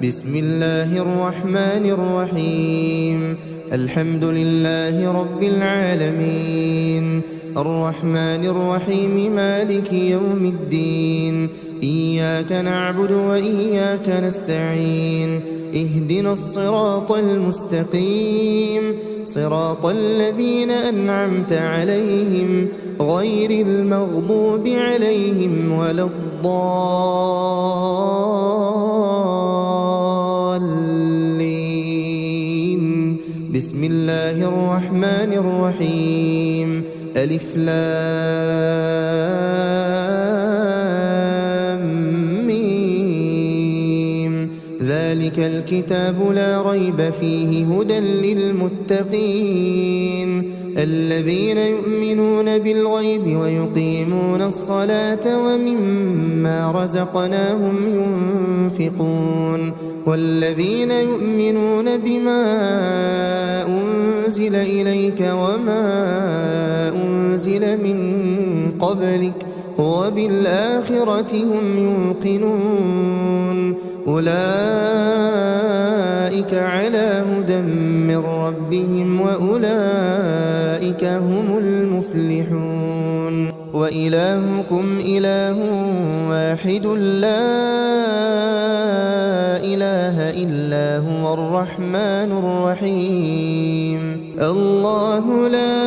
بسم الله الرحمن الرحيم. الحمد لله رب العالمين، الرحمن الرحيم، مالك يوم الدين. إياك نعبد وإياك نستعين. اهدنا الصراط المستقيم، صراط الذين أنعمت عليهم غير المغضوب عليهم ولا الضالين. بسم الله الرحمن الرحيم. ألف لام ميم. ذلك الكتاب لا ريب فيه هدى للمتقين الذين يؤمنون بالغيب ويقيمون الصلاة ومما رزقناهم ينفقون والذين يؤمنون بما أنزل إليك وما أنزل من قبلك وبالآخرة هم يوقنون. أولئك على هدى من ربهم وأولئك هم المفلحون. وإلهكم إله واحد لا إله إلا هو الرحمن الرحيم. الله لا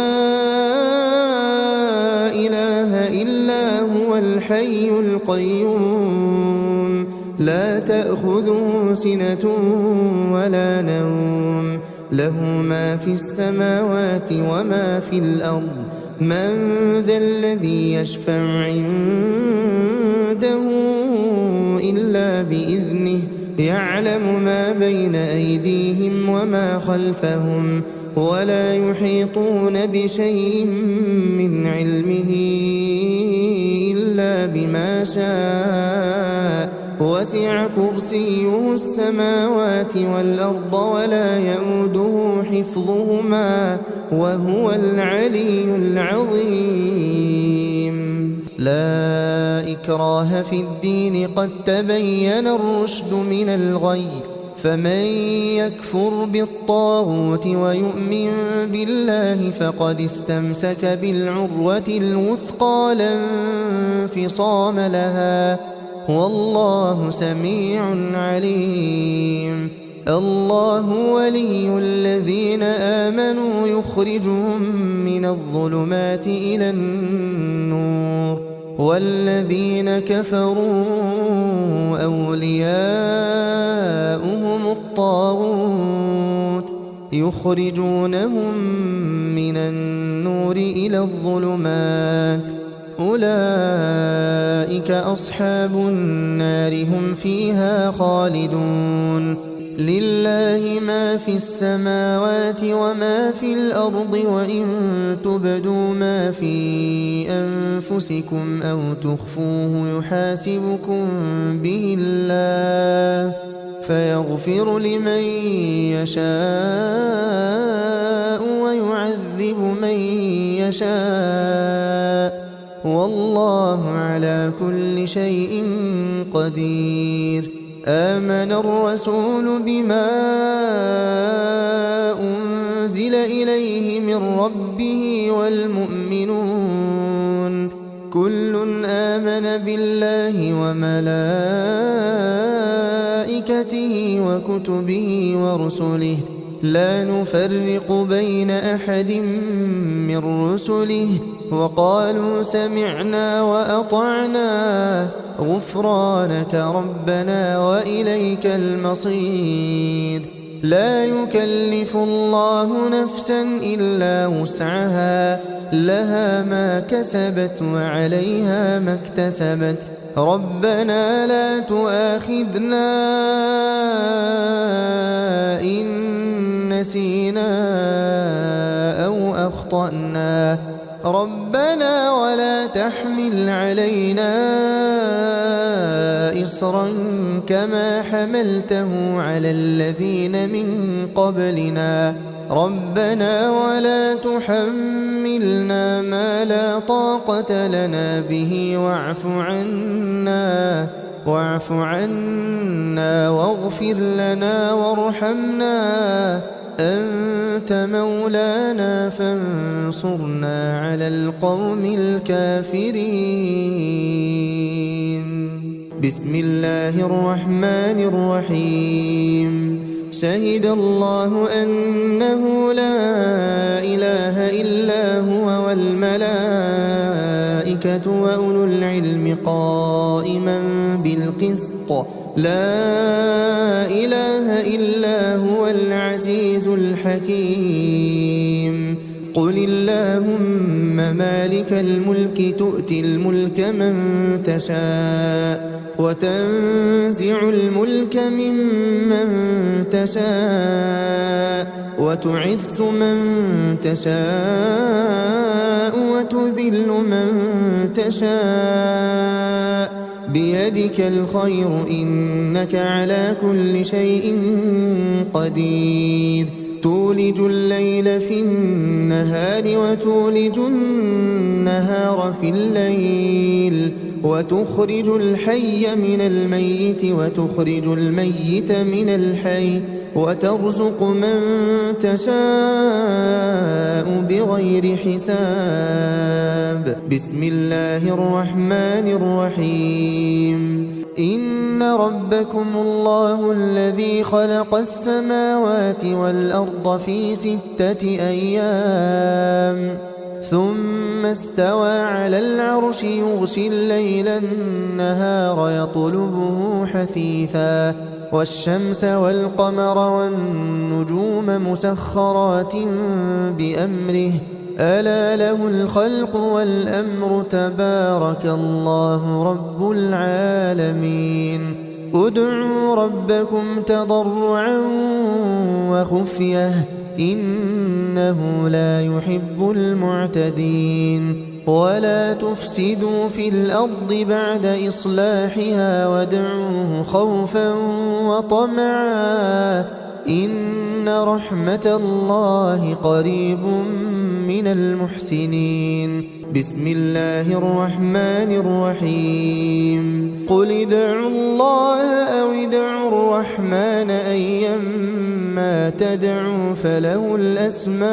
إله إلا هو الحي القيوم لا تأخذه سنة ولا نوم، له ما في السماوات وما في الأرض. من ذا الذي يشفع عنده إلا بإذنه، يعلم ما بين أيديهم وما خلفهم ولا يحيطون بشيء من علمه إلا بما شاء. وسع كرسيه السماوات والأرض ولا يئوده حفظهما وهو العلي العظيم. لا إكراه في الدين، قد تبين الرشد من الغي. فمن يكفر بالطاغوت ويؤمن بالله فقد استمسك بالعروة الوثقى لا انفصام لها، والله سميع عليم. الله ولي الذين آمنوا يخرجهم من الظلمات إلى النور، والذين كفروا أولياؤهم الطاغوت يخرجونهم من النور إلى الظلمات. أولئك أصحاب النار هم فيها خالدون. لله ما في السماوات وما في الأرض، وإن تبدوا ما في أنفسكم أو تخفوه يحاسبكم به الله فيغفر لمن يشاء ويعذب من يشاء، والله على كل شيء قدير. آمن الرسول بما أنزل إليه من ربه والمؤمنون كل آمن بالله وملائكته وكتبه ورسله لا نفرق بين أحد من رسله وقالوا سمعنا وأطعنا غفرانك ربنا وإليك المصير. لا يكلف الله نفسا إلا وسعها، لها ما كسبت وعليها ما اكتسبت. ربنا لا تؤاخذنا إن نسينا أو أخطأنا، ربنا ولا تحمل علينا إصرا كما حملته على الذين من قبلنا، ربنا ولا تحملنا ما لا طاقة لنا به واعف عنا واعف عنا واغفر لنا وارحمنا أنت مولانا فانصرنا على القوم الكافرين. بسم الله الرحمن الرحيم. شهد الله أنه لا إله إلا هو والملائكة وأولو العلم قائما بالقسط لا إله إلا هو العزيز الحكيم. قل اللهم مالك الملك تؤتي الملك من تشاء وتنزع الملك ممن تشاء وتعز من تشاء وتذل من تشاء بيدك الخير إنك على كل شيء قدير. تولج الليل في النهار وتولج النهار في الليل وتخرج الحي من الميت وتخرج الميت من الحي وترزق من تشاء بغير حساب. بسم الله الرحمن الرحيم. إن ربكم الله الذي خلق السماوات والأرض في 6 أيام ثم استوى على العرش يغشي الليل النهار يطلبه حثيثا والشمس والقمر والنجوم مسخرات بأمره ألا له الخلق والأمر تبارك الله رب العالمين. ادعوا ربكم تضرعا وخفية إنه لا يحب المعتدين. ولا تفسدوا في الأرض بعد إصلاحها وادعوه خوفا وطمعا إن رحمة الله قريب من المحسنين. بسم الله الرحمن الرحيم. قل ادعوا الله أو ادعوا الرحمن أيما تدعوا فله الأسماء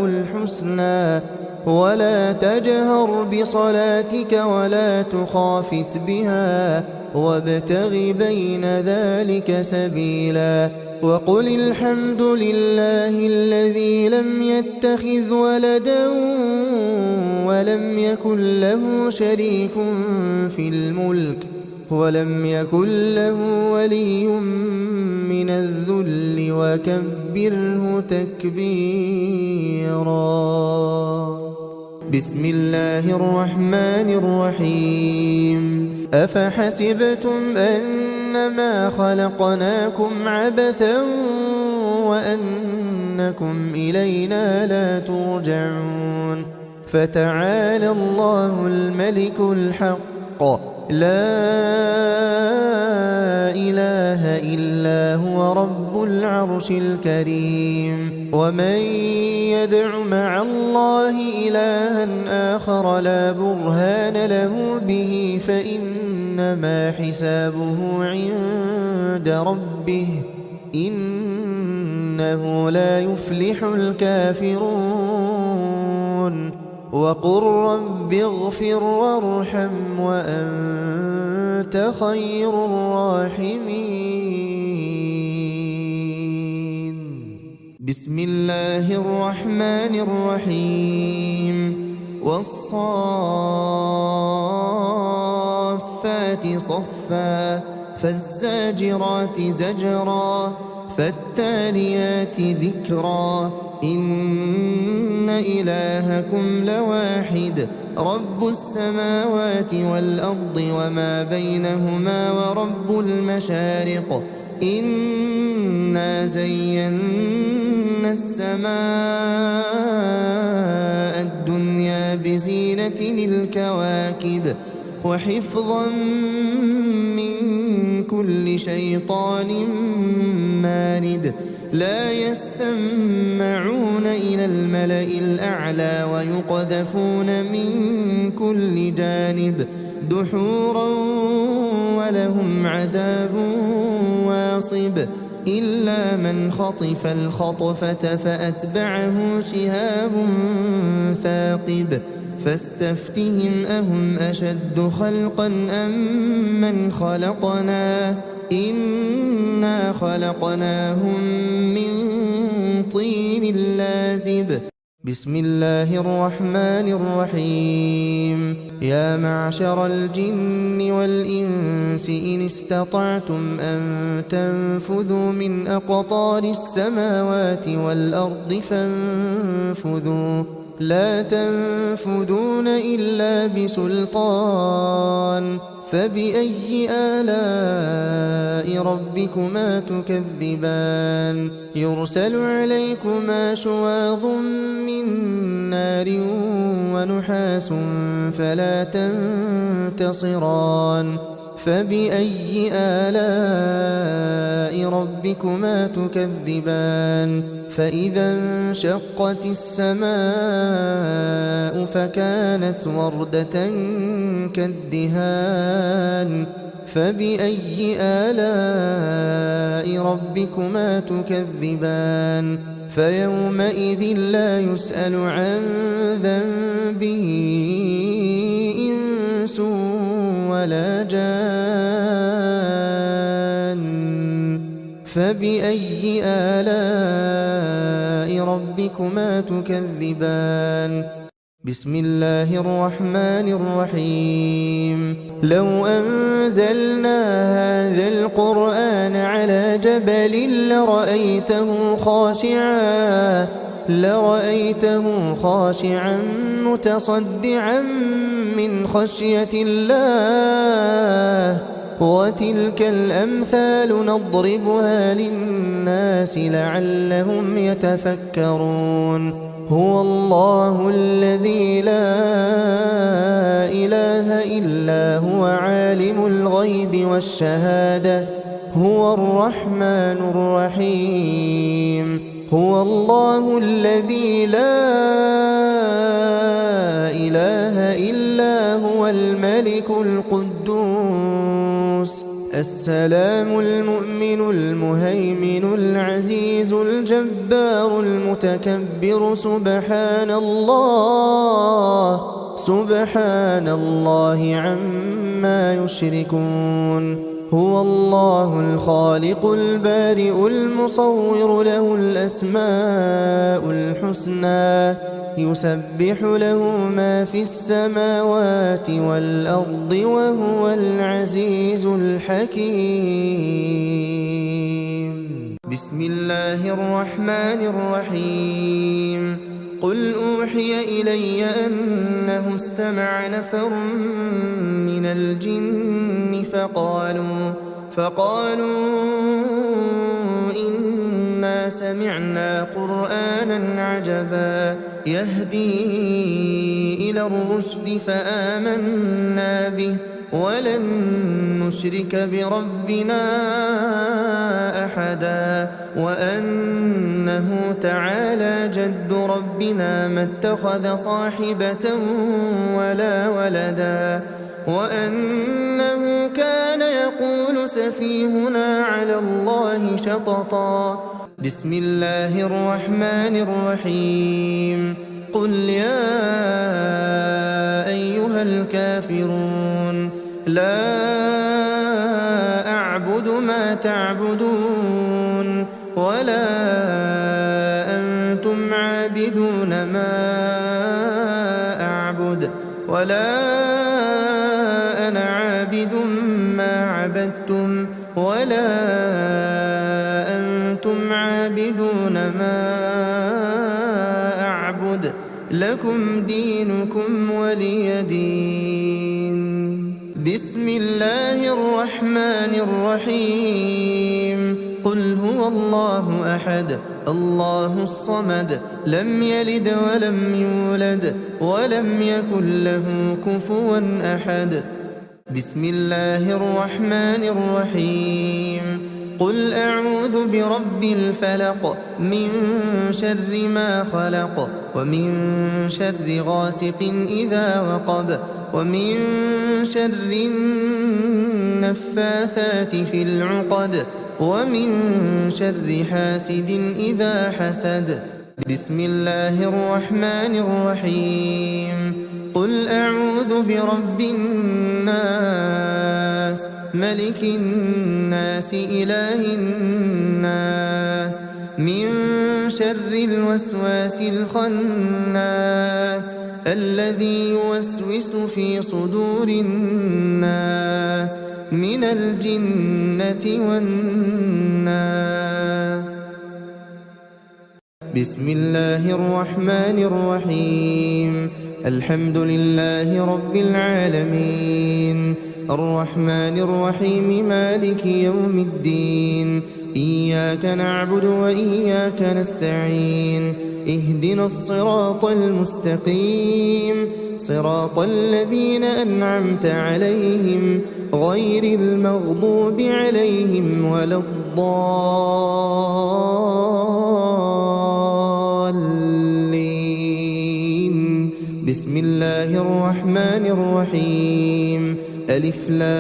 الحسنى ولا تجهر بصلاتك ولا تخافت بها وابتغ بين ذلك سبيلا. وقل الحمد لله الذي لم يتخذ ولدا ولم يكن له شريك في الملك ولم يكن له ولي من الذل وكبره تكبيرا. بسم الله الرحمن الرحيم. أفحسبتم أنما خلقناكم عبثا وأنكم إلينا لا ترجعون فتعالى الله الملك الحق لا إله إلا هو رب العرش الكريم. ومن يدع مع الله إلها آخر لا برهان له به فإنما حسابه عند ربه إنه لا يفلح الكافرون. وقل رب اغفر وارحم وأنت خير الراحمين. بسم الله الرحمن الرحيم. والصافات صفا فالزاجرات زجرا فالتاليات ذكرا إن إلهكم لواحد رب السماوات والأرض وما بينهما ورب المشارق إنا زينا السماء الدنيا بزينة الكواكب وحفظا من كل شيطان مارد لا يسمعون إلى الملأ الأعلى ويقذفون من كل جانب دحورا ولهم عذاب واصب إلا من خطف الخطفة فأتبعه شهاب ثاقب فاستفتهم أهم أشد خلقا أم من خلقنا إنا خلقناهم من طين لازب بسم الله الرحمن الرحيم يا معشر الجن والإنس إن استطعتم أن تنفذوا من أقطار السماوات والأرض فانفذوا لا تنفذون إلا بسلطان فبأي آلاء ربكما تكذبان يرسل عليكما شواظ من نار ونحاس فلا تنتصران فبأي آلاء ربكما تكذبان فإذا انشقت السماء فكانت وردة كالدهان فبأي آلاء ربكما تكذبان فيومئذ لا يسأل عن ذنبه إنس ولا جان فبأي آلاء ربكما تكذبان بسم الله الرحمن الرحيم لو أنزلنا هذا القرآن على جبل لرأيته خاشعا متصدعا من خشية الله وتلك الأمثال نضربها للناس لعلهم يتفكرون هو الله الذي لا إله إلا هو عالم الغيب والشهادة هو الرحمن الرحيم هو الله الذي لا إله إلا هو الملك القدوس السلام المؤمن المهيمن العزيز الجبار المتكبر سبحان الله عما يشركون هو الله الخالق البارئ المصور له الأسماء الحسنى يسبح له ما في السماوات والأرض وهو العزيز الحكيم بسم الله الرحمن الرحيم قل أوحي إلي أنه استمع نفر من الجن فقالوا إنا سمعنا قرآنا عجبا يهدي إلى الرشد فآمنا به ولن نشرك بربنا أحدا وأنه تعالى جد ربنا ما اتخذ صاحبة ولا ولدا وأنه كان يقول سفيهنا على الله شططا بسم الله الرحمن الرحيم قل يا أيها الكافرون لا أعبد ما تعبدون ولا أنتم عابدون ما أعبد ولا أنا عابد ما عبدتم ولا أنتم عابدون ما أعبد لكم دينكم ولي دين بسم الله الرحمن الرحيم قل هو الله أحد الله الصمد لم يلد ولم يولد ولم يكن له كفوا أحد بسم الله الرحمن الرحيم قل أعوذ برب الفلق من شر ما خلق ومن شر غاسق إذا وقب ومن شر النفاثات في العقد ومن شر حاسد إذا حسد. بسم الله الرحمن الرحيم. قل أعوذ برب الناس ملك الناس إله الناس من شر الوسواس الخناس الذي يوسوس في صدور الناس من الجنة والناس. بسم الله الرحمن الرحيم. الحمد لله رب العالمين الرحمن الرحيم مالك يوم الدين إياك نعبد وإياك نستعين اهدنا الصراط المستقيم صراط الذين أنعمت عليهم غير المغضوب عليهم ولا الضالين. بسم الله الرحمن الرحيم. ألف لام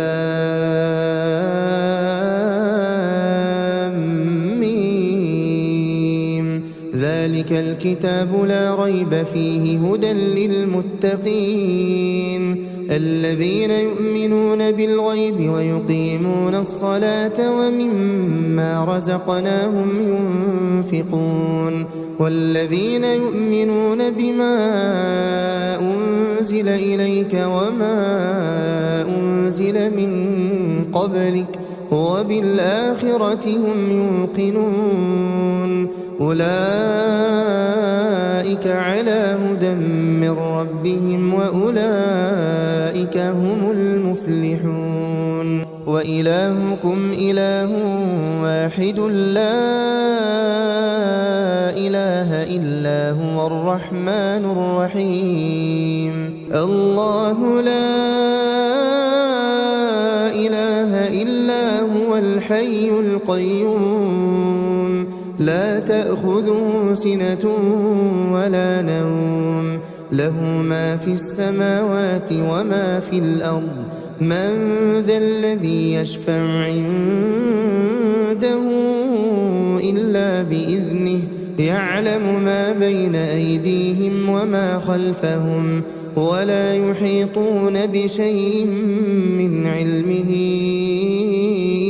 ميم ذلك الكتاب لا ريب فيه هدى للمتقين الذين يؤمنون بالغيب ويقيمون الصلاة ومما رزقناهم ينفقون والذين يؤمنون بما أنزل إليك وما أنزل من قبلك وبالآخرة هم يوقنون أولئك على هدى من ربهم وأولئك هم المفلحون. وإلهكم إله واحد لا إله إلا هو الرحمن الرحيم. الله لا إله إلا هو الحي القيوم لا تأخذه سنة ولا نوم له ما في السماوات وما في الأرض من ذا الذي يشفع عنده إلا بإذنه يعلم ما بين أيديهم وما خلفهم ولا يحيطون بشيء من علمه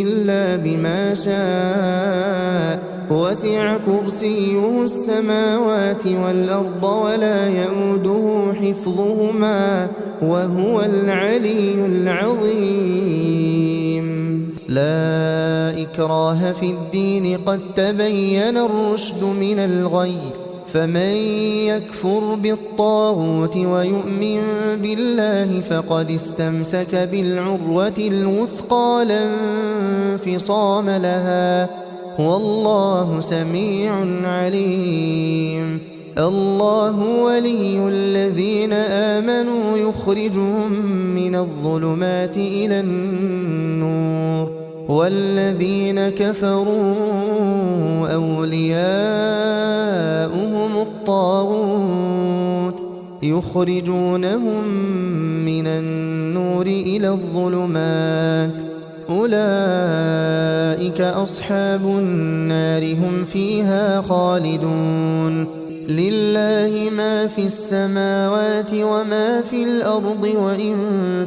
إلا بما شاء وسع كرسيه السماوات والأرض ولا يئوده حفظهما وهو العلي العظيم. لا إكراه في الدين قد تبين الرشد من الغي فمن يكفر بالطاغوت ويؤمن بالله فقد استمسك بالعروة الوثقى لا انفصام لها والله سميع عليم. الله ولي الذين آمنوا يخرجهم من الظلمات إلى النور والذين كفروا أولياؤهم الطاغوت يخرجونهم من النور إلى الظلمات أولئك أصحاب النار هم فيها خالدون. لله ما في السماوات وما في الأرض وإن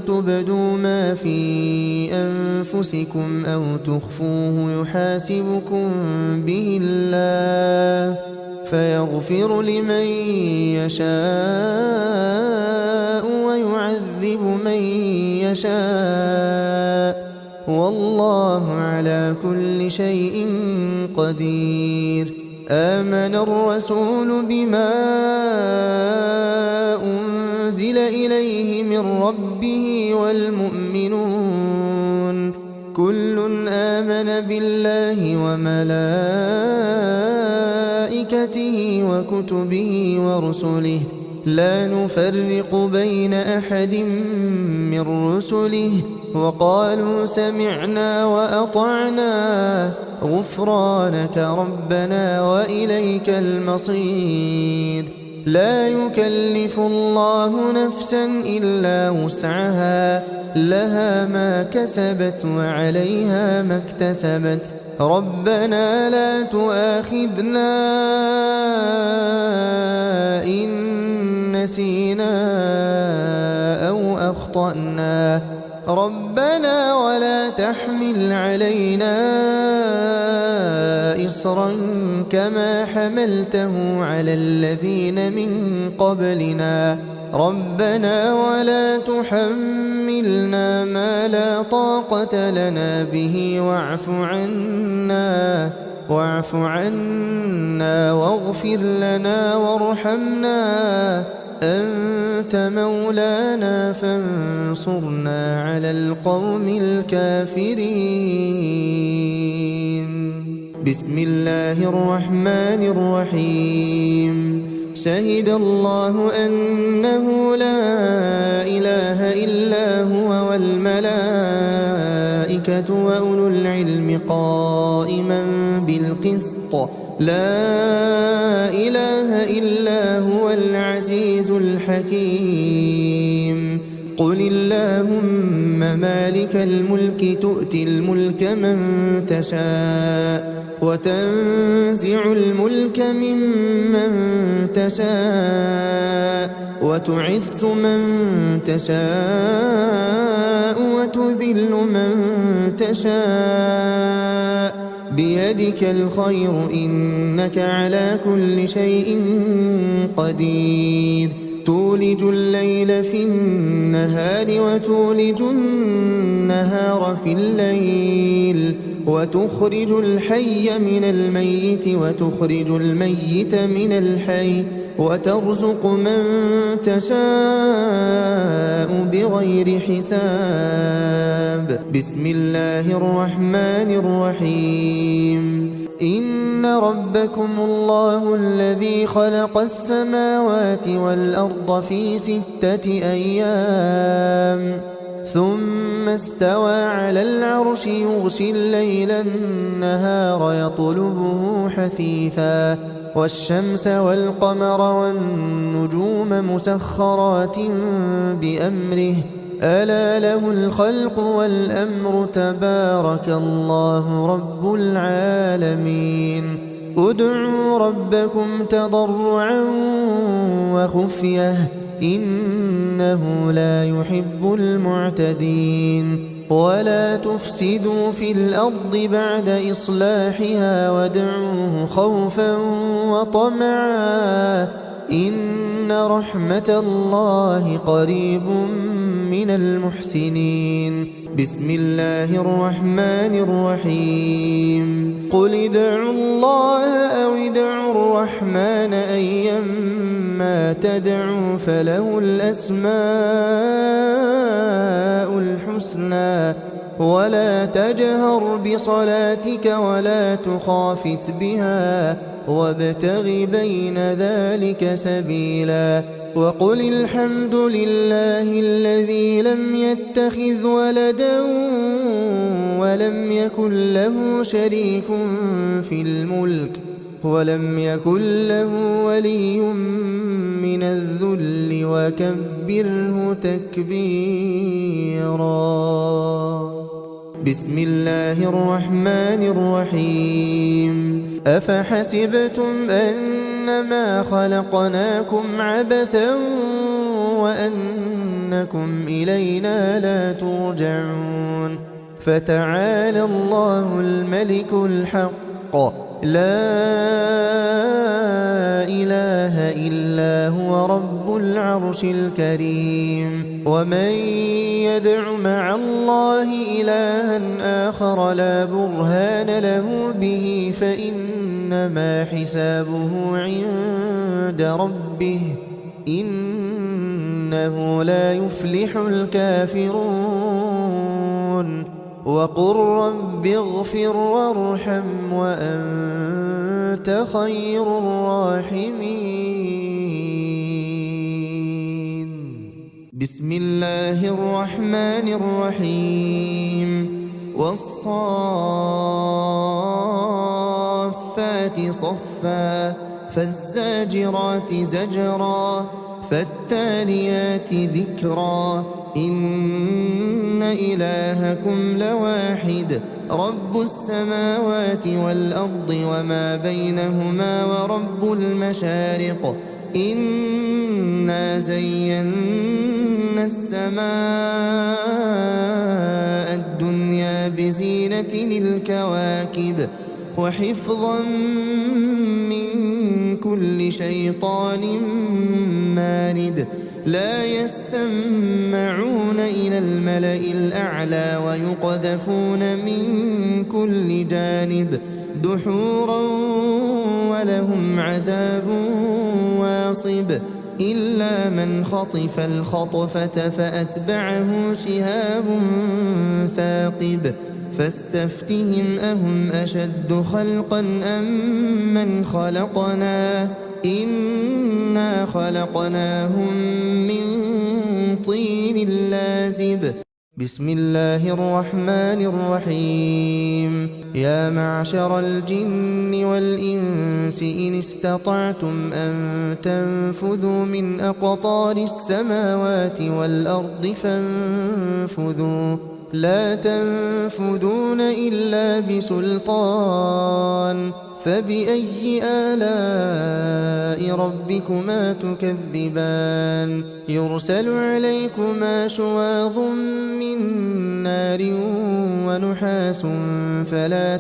تبدوا ما في أنفسكم أو تخفوه يحاسبكم به الله فيغفر لمن يشاء ويعذب من يشاء والله على كل شيء قدير. آمن الرسول بما أنزل إليه من ربه والمؤمنون كل آمن بالله وملائكته وكتبه ورسله لا نفرق بين أحد من رسله وقالوا سمعنا وأطعنا غفرانك ربنا وإليك المصير. لا يكلف الله نفسا إلا وسعها، لها ما كسبت وعليها ما اكتسبت. ربنا لا تؤاخذنا إن نسينا أو أخطأنا، ربنا ولا تحمل علينا إصرا كما حملته على الذين من قبلنا، ربنا ولا تحملنا ما لا طاقة لنا به واعف عنا واغفر لنا وارحمنا، أنت مولانا فانصرنا على القوم الكافرين. بسم الله الرحمن الرحيم. شهد الله أنه لا إله إلا هو والملائكة وأولو العلم قائما بالقسط، لا إله إلا هو العزيز الحكيم. قل اللهم مالك الملك تؤتي الملك من تشاء وتنزع الملك ممن تشاء وتعز من تشاء وتذل من تشاء، بيدك الخير إنك على كل شيء قدير. تولج الليل في النهار وتولج النهار في الليل، وتخرج الحي من الميت وتخرج الميت من الحي، وترزق من تشاء بغير حساب. بسم الله الرحمن الرحيم. إن ربكم الله الذي خلق السماوات والأرض في 6 أيام ثم استوى على العرش يغشي الليل النهار يطلبه حثيثا، والشمس والقمر والنجوم مسخرات بأمره، ألا له الخلق والأمر، تبارك الله رب العالمين. ادعوا ربكم تضرعا وخفية إنه لا يحب المعتدين. ولا تفسدوا في الأرض بعد إصلاحها وادعوه خوفا وطمعا إن رحمة الله قريب من المحسنين. بسم الله الرحمن الرحيم. قل ادعوا الله أو ادعوا الرحمن أيما تدعوا فله الأسماء الحسنى، ولا تجهر بصلاتك ولا تخافت بها وابتغ بين ذلك سبيلا. وقل الحمد لله الذي لم يتخذ ولدا ولم يكن له شريك في الملك ولم يكن له ولي من الذل وكبره تكبيرا. بسم الله الرحمن الرحيم. أفحسبتم أنما خلقناكم عبثا وأنكم إلينا لا ترجعون، فتعالى الله الملك الحق، لا إله إلا هو رب العرش الكريم. ومن يدع مع الله إلها آخر لا برهان له به فإنما حسابه عند ربه، إنه لا يفلح الكافرون. وقل رب اغفر وارحم وأنت خير الراحمين. بسم الله الرحمن الرحيم والصافات صفا فالزاجرات زجرا فالتاليات ذكرا إن إلهكم لواحد رب السماوات والأرض وما بينهما ورب المشارق إنا زينا السماء الدنيا بزينة الكواكب وحفظا من كل شيطان مارد لا يسمعون إلى الملأ الأعلى ويقذفون من كل جانب دحورا ولهم عذاب واصب إلا من خطف الخطفة فأتبعه شهاب ثاقب فاستفتهم أهم أشد خلقا أم من خلقنا إنا خلقناهم من طين لازب بسم الله الرحمن الرحيم يا معشر الجن والإنس إن استطعتم أن تنفذوا من أقطار السماوات والأرض فانفذوا لا تنفذون إلا بسلطان فبأي آلاء ربكما تكذبان يرسل عليكما شواظ من نار ونحاس فلا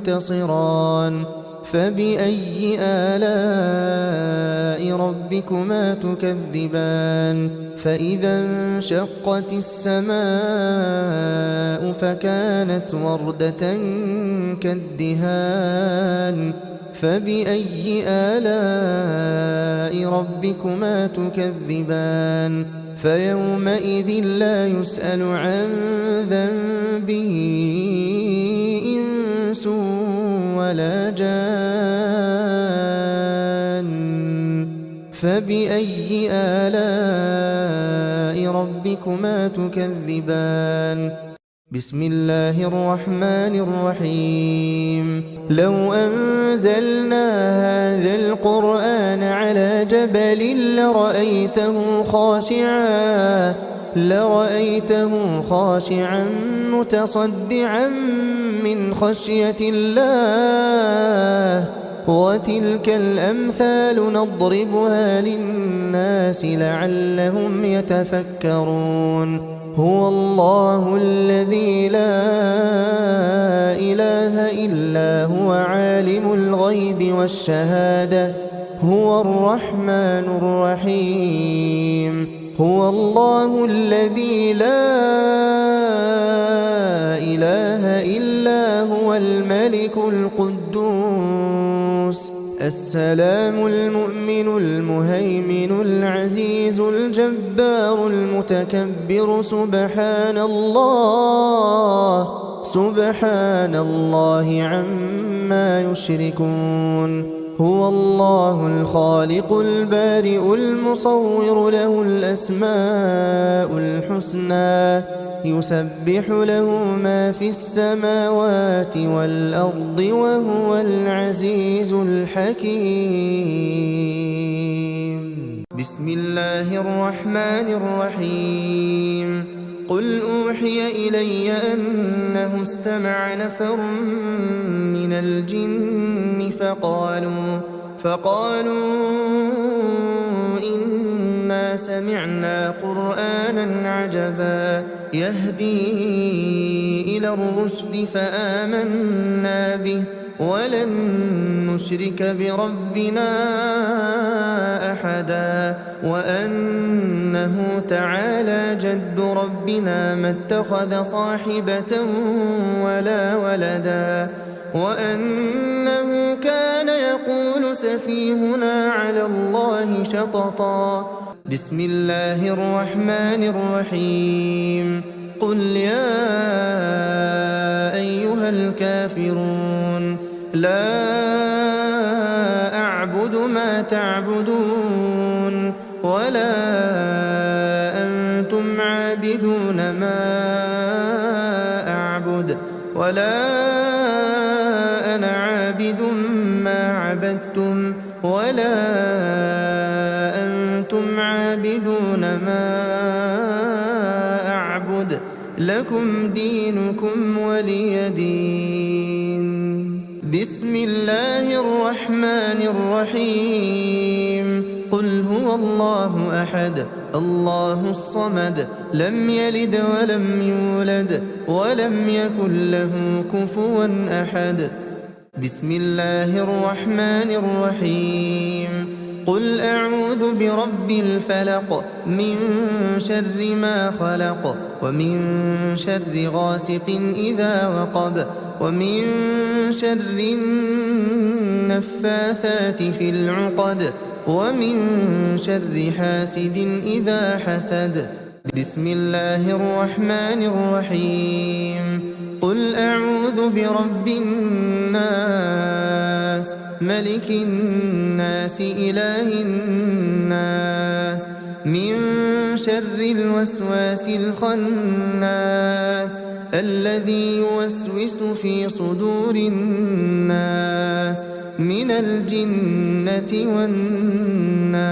تنتصران فبأي آلاء ربكما تكذبان فإذا انشقت السماء فكانت وردة كالدهان فبأي آلاء ربكما تكذبان فيومئذ لا يسأل عن ذنبه إنس ولا جان فبأي آلاء ربكما تكذبان بسم الله الرحمن الرحيم لو أنزلنا هذا القرآن على جبل لرأيته خاشعا متصدعا من خشية الله وتلك الأمثال نضربها للناس لعلهم يتفكرون هو الله الذي لا إله إلا هو عالم الغيب والشهادة هو الرحمن الرحيم هو الله الذي لا إله إلا هو الملك القدوس السلام المؤمن المهيمن العزيز الجبار المتكبر سبحان الله عما يشركون هو الله الخالق البارئ المصور له الأسماء الحسنى يسبح له ما في السماوات والأرض وهو العزيز الحكيم بسم الله الرحمن الرحيم قل أوحي إلي أنه استمع نفر من الجن فقالوا إنا سمعنا قرآنا عجبا يهدي إلى الرشد فآمنا به ولن نشرك بربنا أحدا وأنه تعالى جد ربنا ما اتخذ صاحبة ولا ولدا وأنه كان يقول سفيهنا على الله شططا بسم الله الرحمن الرحيم قل يا أيها الكافرون لا أعبد ما تعبدون ولا أنتم عابدون ما أعبد ولا أنا عابد ما عبدتم ولا أنتم عابدون ما أعبد لكم دينكم ولي دين. بسم الله الرحمن الرحيم. قل هو الله أحد الله الصمد لم يلد ولم يولد ولم يكن له كفوا أحد. بسم الله الرحمن الرحيم. قل أعوذ برب الفلق من شر ما خلق ومن شر غاسق إذا وقب ومن شر النفاثات في العقد ومن شر حاسد إذا حسد. بسم الله الرحمن الرحيم. قل أعوذ برب الناس ملك الناس إله الناس من شر الوسواس الخناس الذي يوسوس في صدور الناس من الجنة والناس.